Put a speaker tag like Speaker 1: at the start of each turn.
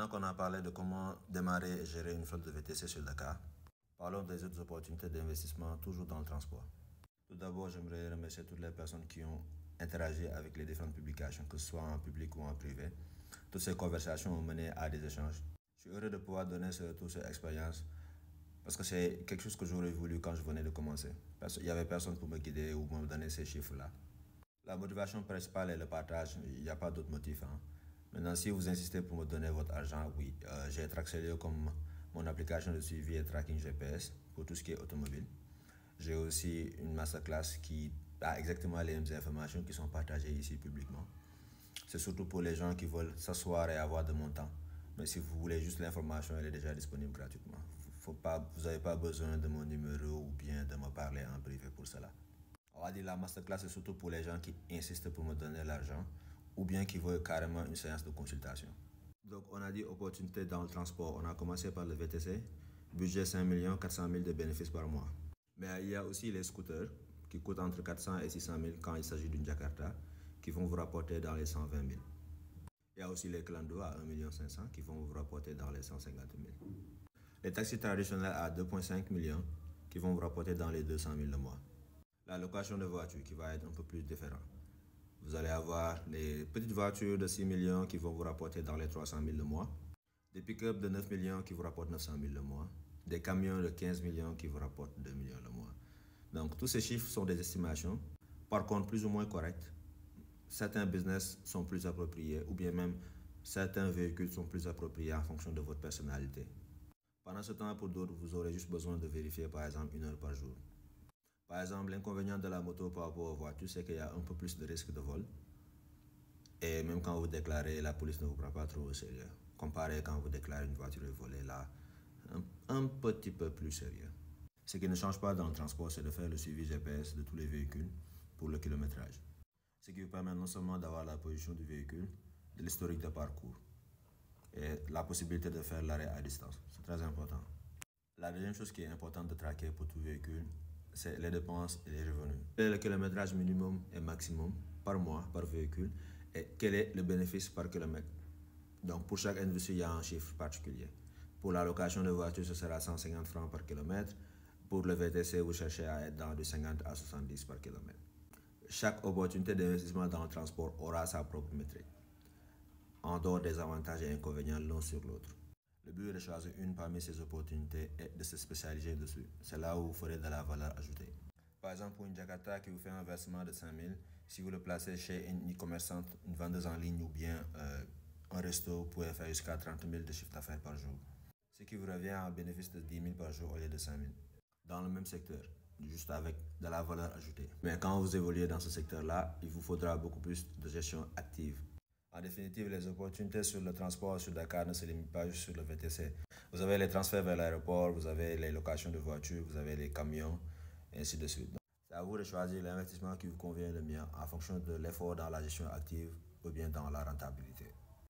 Speaker 1: Maintenant qu'on a parlé de comment démarrer et gérer une flotte de VTC sur Dakar, parlons des autres opportunités d'investissement toujours dans le transport. Tout d'abord, j'aimerais remercier toutes les personnes qui ont interagi avec les différentes publications, que ce soit en public ou en privé. Toutes ces conversations ont mené à des échanges. Je suis heureux de pouvoir donner ce retour sur expérience parce que c'est quelque chose que j'aurais voulu quand je venais de commencer. Parce qu'il n'y avait personne pour me guider ou me donner ces chiffres-là. La motivation principale est le partage, il n'y a pas d'autre motif. Maintenant, si vous insistez pour me donner votre argent, oui, j'ai Traxelio comme mon application de suivi et tracking GPS pour tout ce qui est automobile. J'ai aussi une masterclass qui a exactement les mêmes informations qui sont partagées ici publiquement. C'est surtout pour les gens qui veulent s'asseoir et avoir de mon temps. Mais si vous voulez juste l'information, elle est déjà disponible gratuitement. Vous n'avez pas besoin de mon numéro ou bien de me parler en privé pour cela. On va dire la masterclass est surtout pour les gens qui insistent pour me donner l'argent ou bien qui veulent carrément une séance de consultation. Donc on a dit opportunité dans le transport. On a commencé par le VTC, budget 5 400 000 de bénéfices par mois. Mais il y a aussi les scooters qui coûtent entre 400 et 600 000 quand il s'agit d'une Jakarta qui vont vous rapporter dans les 120 000. Il y a aussi les clando à 1,5 million qui vont vous rapporter dans les 150 000. Les taxis traditionnels à 2,5 millions qui vont vous rapporter dans les 200 000 le mois. La location de voitures qui va être un peu plus différente. Vous allez avoir les petites voitures de 6 millions qui vont vous rapporter dans les 300 000 le mois. Des pick-up de 9 millions qui vous rapportent 900 000 le mois. Des camions de 15 millions qui vous rapportent 2 millions le mois. Donc tous ces chiffres sont des estimations, par contre plus ou moins correctes. Certains business sont plus appropriés ou bien même certains véhicules sont plus appropriés en fonction de votre personnalité. Pendant ce temps, pour d'autres, vous aurez juste besoin de vérifier par exemple 1 heure par jour. Par exemple, l'inconvénient de la moto par rapport aux voitures, c'est qu'il y a un peu plus de risque de vol. Et même quand vous déclarez, la police ne vous prend pas trop au sérieux. Comparé quand vous déclarez une voiture volée, là, un petit peu plus sérieux. Ce qui ne change pas dans le transport, c'est de faire le suivi GPS de tous les véhicules pour le kilométrage. Ce qui vous permet non seulement d'avoir la position du véhicule, de l'historique de parcours et la possibilité de faire l'arrêt à distance. C'est très important. La deuxième chose qui est importante de traquer pour tout véhicule, c'est les dépenses et les revenus. Quel est le kilométrage minimum et maximum par mois, par véhicule, et quel est le bénéfice par kilomètre. Donc pour chaque industrie, il y a un chiffre particulier. Pour la location de voiture, ce sera 150 francs par kilomètre. Pour le VTC, vous cherchez à être dans du 50 à 70 par kilomètre. Chaque opportunité d'investissement dans le transport aura sa propre métrique, en dehors des avantages et inconvénients l'un sur l'autre. Le but est de choisir une parmi ces opportunités et de se spécialiser dessus. C'est là où vous ferez de la valeur ajoutée. Par exemple, pour une Jakarta qui vous fait un versement de 5 000, si vous le placez chez une e-commerçante, une vendeuse en ligne ou bien un resto, vous pouvez faire jusqu'à 30 000 de chiffre d'affaires par jour. Ce qui vous revient à un bénéfice de 10 000 par jour au lieu de 5 000. Dans le même secteur, juste avec de la valeur ajoutée. Mais quand vous évoluez dans ce secteur-là, il vous faudra beaucoup plus de gestion active. En définitive, les opportunités sur le transport sur Dakar ne se limitent pas juste sur le VTC. Vous avez les transferts vers l'aéroport, vous avez les locations de voitures, vous avez les camions, et ainsi de suite. C'est à vous de choisir l'investissement qui vous convient le mieux en fonction de l'effort dans la gestion active ou bien dans la rentabilité.